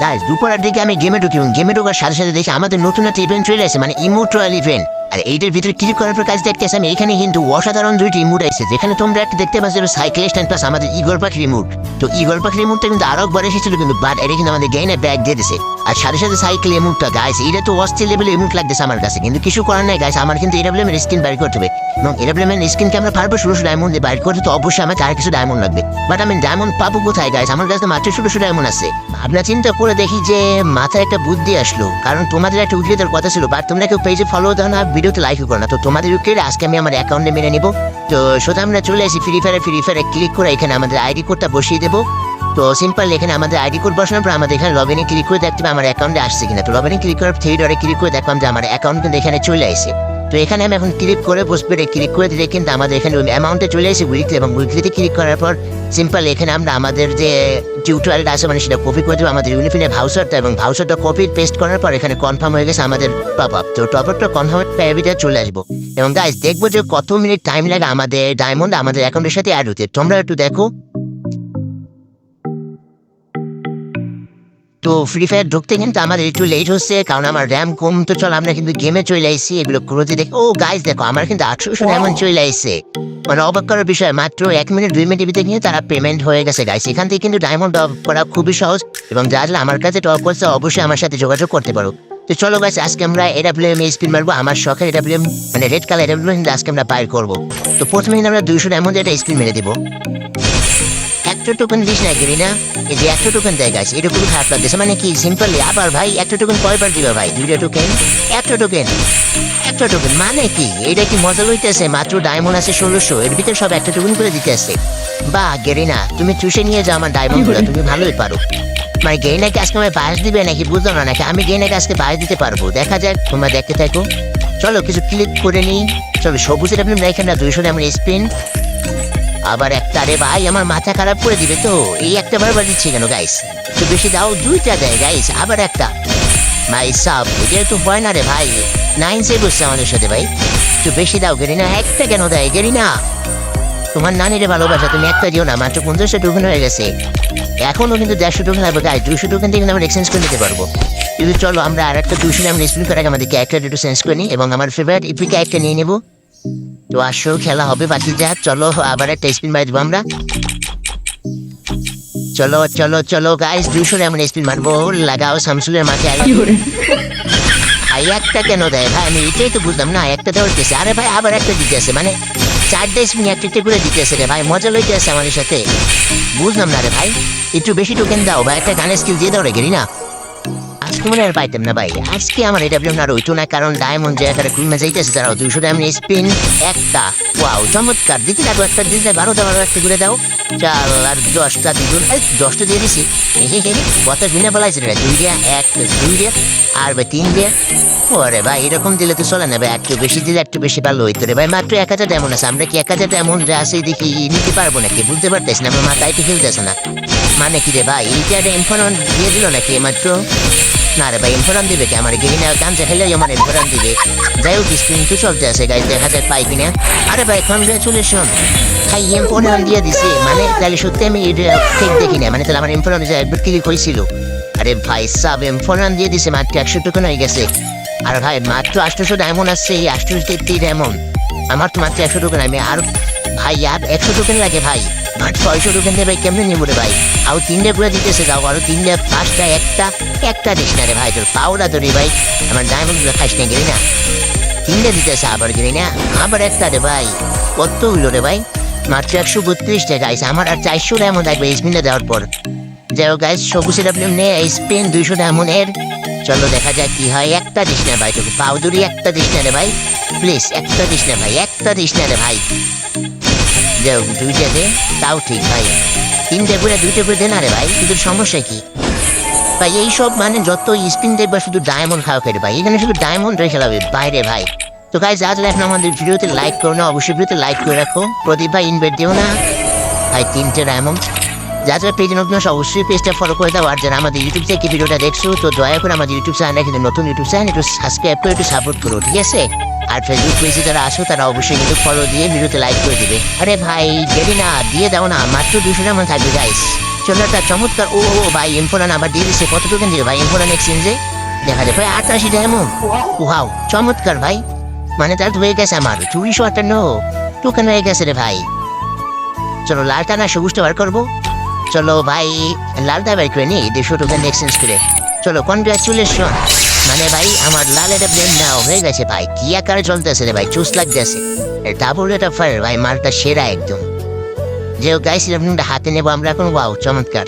Guys দুপুরের দিকে আমি গেমে ঢুকি এবং গেমে ঢোকার সাথে সাথে দেখি আমাদের নতুন একটা ইভেন্ট চলে আসে, মানে ইমোট্রাল ইভেন্ট। আর এইটার ভিতরে ক্লিক করার পর কাজ দেখতেছি আমি এখানে কিন্তু অসাধারণ দুইটি ইমোট আছে, যেখানে তোমরা একটা দেখতে পাচ্ছ সাইক্লিস্ট অ্যান্ড প্লাস আমাদের ইগল পাখির ইমোট। তো ইগল পাখির ইমোটটা কিন্তু আরো একবার এসেছিল কিন্তু, বাট এটা কিন্তু আমাদের গেইনে ব্যাগ দিয়ে দিছে। আর সাথে সাথে সাইকেল ইমোটটা গাইস, এটা তো অস্থির লেভেলের ইমোট লাগতেছে আমার কাছে, কিন্তু কিছু করার নাই গাইস, আমার কিন্তু এডাব্লিউএম এর স্কিন বাইর করতে হবে। এবং এডাব্লিউএম এর স্কিনকে আমরা পারবো 1600 ডায়মন্ড দিয়ে বাইর করতে, তো অবশ্যই আমাকে আর কিছু ডায়মন্ড লাগবে। বাট আমি ডায়মন্ড পাবো কোথায় গাইস? আমার কাছে মাত্র 1600 ডায়মন্ড আছে। আপনার চিন্তা করে দেখি যে মাথায় একটা বুদ্ধি আসলো, কারণ তোমাদের একটা উইকলি দেওয়ার কথা ছিল, বাট তোমরা কেউ পেজে ফলো দাও না, ভিডিওতে লাইকও করো না। তো তোমাদের উইকলি আজকে আমি আমার অ্যাকাউন্টে মেনে নিব। তো সোজা আমরা চলে আসি ফ্রি ফায়ারে ক্লিক করে এখানে আমাদের আইডি কোডটা বসিয়ে দেবো। তো সিম্পল এখানে আমাদের আইডি কোড বসানোর পর আমাদের এখানে লগইনে ক্লিক করে দেখতে হবে আমার অ্যাকাউন্টে আসছে কিনা। তো লগইনে ক্লিক করার 3 ডটে ক্লিক করে দেখলাম যে আমার অ্যাকাউন্ট কিন্তু এখানে চলে আসে। তো এখানে আমি এখন ক্লিক করে বসবে, ক্লিক করে দিলে কিন্তু আমাদের এখানে অ্যামাউন্টে চলে আসে উইকলি, এবং উইকলিতে ক্লিক করার পর সিম্পল এখানে আমরা আমাদের যে টিউটোরিয়ালটা আছে মানে সেটা কপি করে দেবো আমাদের ইউনিফিনের ভাউচারটা, এবং ভাউচারটা কপি পেস্ট করার পর এখানে কনফার্ম হয়ে গেছে আমাদের টপ আপ। তো টপ আপটা কনফার্ম প্যারাবিটা চলে আসবো, এবং গাইস দেখবো যে কত মিনিট টাইম লাগে আমাদের ডায়মন্ড আমাদের অ্যাকাউন্টের সাথে অ্যাড হতে। তোমরা একটু দেখো। তো ফ্রি ফায়ার ঢুকতে কিন্তু আমাদের একটু লেট হচ্ছে, কারণ আমার র্যাম কম। তো চল আমরা কিন্তু গেমে চলে আসছি, এগুলো করতে দেখি। ও গাইস দেখো আমার কিন্তু 800 ডায়মন্ড চলে আসছে, মানে অবাক করার বিষয়। মাত্র 1 মিনিট 2 মিনিটের ভিতরে কিন্তু তারা পেমেন্ট হয়ে গেছে গাইস। এখান থেকে কিন্তু ডায়মন্ড টপ করা খুবই সহজ, এবং যারা আমার কাছে টপ করছে অবশ্যই আমার সাথে যোগাযোগ করতে পারো। তো চলো গাইস আজকে আমরা এডাব্লিউএম স্পিন মারবো, আমার শখের এডাব্লিউএম মানে রেড কালার এডাব্লিউএম কিন্তু আজকে আমরা বাইর করবো। তো প্রথমে কিন্তু আমরা 200 ডায়মন্ড একটা স্পিন মেরে দেবো। একটা টোকেন দিস না গেলি না, এই যে একটা টোকেন দেয় গাছ, এটা খুবই খারাপ লাগতেছে। মানে কি সিম্পলি আবার ভাই একটা টোকেন কয়বার দিবে ভাই? 2টা টোকেন, একটা টোকেন মানে কি? এটা কি মজা লইতেছে? মাত্র ডায়মন্ড আছে 1600, এর ভিতরে সব একটা টোকেন করে দিতে আসছে। বা গেরিনা তুমি চুষে নিয়ে যাও আমার ডায়মন্ড গুলো, তুমি ভালোই পারো। মানে গেইনাকে আজকে আমার বাস দিবে নাকি বুঝলাম না, নাকি আমি গেইনাকে আজকে বাস দিতে পারবো? দেখা যাক, তোমরা দেখতে থাকো। চলো কিছু ক্লিক করে নিই। চলো সবুজের আপনি দেখেন না 200 ডায়মন্ড স্পিন। আবার একটা, রে ভাই আমার মাথা খারাপ করে দিবে তো, এই একটা বারবার দিচ্ছে কেন গাইস? তো বেশি দাও, 2টা দেয় গাইস। আবার একটা, ভাই সাব এটা তো হয় না রে ভাই, 9 সেভ হচ্ছে আমাদের সাথে ভাই। তো বেশি দাও গেরিনা, একটা কেন দেয় গেরিনা? তোমার নানিরে ভালোবাসা, তুমি একটা দিও না। মাত্র 50টা টোকেন হয়ে গেছে, এখনো কিন্তু 150 টোকেন লাগবে গাইস। 200 টোকেন দিয়ে কিন্তু আমরা এক্সচেঞ্জ করে নিতে পারবো। কিন্তু চলো আমরা আর একটা 200 আমরা স্পিন করে আমাদের ক্যারেক্টার একটু চেঞ্জ করে নিই, এবং আমার ফেভারিট ইপি ক্যারেক্টার নিয়ে নেবো। তো আসো খেলা হবে বাকি যা। চলো আবার একটা স্পিন মারি দেবো আমরা। চলো চলো চলো গাইস 200 এমন স্পিন মারবো। লাগাও শামসুলের মাঠে। ভাই একটা কেন দেয় ভাই? আমি এটাই তো বুঝলাম না, একটা দেওয়ার দিতেছে। আরে ভাই আবার একটা দিতে আছে, মানে 4টা স্পিন একটা করে দিতেছে রে ভাই। মজা লইতে আছে আমাদের সাথে, বুঝলাম না রে ভাই। একটু বেশি টোকেন দাও বা একটা গানের স্কিল দিয়ে দাও রে গেলি না। আজকে মনে আর পাইতাম না ভাই, আজকে আমার এডাব্লিউএম আর হইতো না, কারণ ডায়মন্ড যে একটা খুলমে যাইতেছে তারাও 200 ডায়মন্ড স্পিন একটা। ওয়াও চমৎকার, দিতে থাকো একটা দিতে, 12টা একটা ঘুরে দাও। চাল আর 10টা দ্বিগুণ, 10টা দিয়ে দিছি। কত বিনা বলাইছে রে? 2 দিয়ে 1 2 দিয়ে আর ভাই 3 দিয়ে। ওরে ভাই এরকম দিলে তো চলে না ভাই, একটু বেশি দিলে একটু বেশি ভালো হইতো রে ভাই। মাত্র 1000 ডায়মন্ড আছে, আমরা কি 1000 ডায়মন্ড আছে দেখি নিতে পারবো নাকি? বুঝতে পারতেছি না, আমার মাথায় তো খেলতেছে না। মানে কি রে ভাই, এইটা ইনফরমেশন দিয়ে দিল নাকি মাত্র? না রে ভাই ইনফরমেশন দিবে কি? আমার গেরিনা গামছা খেলে আমার ইনফরমেশন দিবে। যাই হোক স্ক্রিন তো চলতে আছে গাইজ, দেখা যায় পাই কিনা। আরে ভাই কনগ্রাচুলেশন, ভাই ইনফরমেশন দিয়ে দিছে। মানে তাহলে সত্যি আমি ঠিক দেখি না, মানে তাহলে আমার ইনফরমেশন একবার ক্লিক হয়েছিল। আরে ভাই সাব ইনফরমেশন দিয়ে দিছে, মাত্র 100 টোকেন হয়ে গেছে। আর ভাই মাত্র 800 ডায়মন্ড আসছে, এই 800 ডায়মন্ড আমার তো মাত্র 100 টোকেন। আমি আর ভাই আর 100 টোকেন লাগে ভাই, মাত্র 600 টোকেন দিয়ে ভাই কেমনে নিবো রে ভাই? আরো 3টা করে দিতেছে, যাও আরো 3টা 5টা একটা দিস না রে ভাই, তোর পাওনা তো রে ভাই। আমার ডায়মন্ড গুলো খাইস না গেলি না, 3টা দিতেছে আবার গেলি না, আবার একটা রে ভাই। কত হইলো রে ভাই? মাত্র 132টা গাইস। আমার আর 400 ডায়মন্ড লাগবে স্পিনটা দেওয়ার পর। যাই হোক গাইস সবুজের আপনি স্পিন 200 ডায়মন্ডের। চলো দেখা যাক কি হয়। একটা দিস না ভাই, তোকে পাউদুরি একটা দিস না রে ভাই, প্লিজ একটা দিস না ভাই, একটা দিস না রে ভাই। যাই হোক 2টা দে, তাও ঠিক ভাই। 3টা করে 2টা করে দে না রে ভাই, কিন্তু সমস্যা কি ভাই? এইসব মানে যত স্পিন দেখবা শুধু ডায়মন্ড খাওয়া ফেরে ভাই, এখানে শুধু ডায়মন্ড রেখে খেলাবে বাইরে ভাই। তো গাইজ আজ এখন আমাদের ভিডিওতে লাইক করো না, অবশ্যই ভিডিওতে লাইক করে রাখো। প্রদীপ ভাই ইনভাইট দিও না ভাই, 3টে ডায়মন্ড। যারা পেজে নতুন আসে অবশ্যই পেজটা ফলো করে দাও। আর যারা আমাদের ইউটিউব থেকে ভিডিওটা দেখছো তো দয়া করে আমাদের ইউটিউব চ্যানেলটা কিন্তু নতুন ইউটিউব চ্যানেল একটু সাবস্ক্রাইব করে একটু সাপোর্ট করো, ঠিক আছে? আর ফেসবুক পেজে যারা আসো তারা অবশ্যই কিন্তু ফলো দিয়ে ভিডিওতে লাইক করে দিবে। আরে ভাই দেরি না, দিয়ে দাও না, মাত্র 200 ডায়মন্ড থাকবে গাইস। চলো একটা চমৎকার ও ও ভাই ইনফোরান আবার দিয়ে দিচ্ছে কত টোকেন দিবে ভাই ইনফোরান এক্সচেঞ্জে দেখা যায় ভাই 88 ডায়মন্ড ওয়াও চমৎকার ভাই মানে তার হয়ে গেছে আমার 258 টোকেন হয়ে গেছে রে ভাই চলো লালটা না সবুজটা বার করবো চলো ভাই লালটা বের করে নি 200 টোকেন এক্সচেঞ্জ করে চলো কনগ্রাচুলেশন মানে ভাই আমার লালের ব্লেন্ড নাও হয়ে গেছে ভাই কি আকারে চলতেছে রে ভাই চুস লাগতেছে ডাবল রেট অফ ফায়ার ভাই মালটা সেরা একদম যে গাইস হাতে নেবো আমরা এখন ওয়াও চমৎকার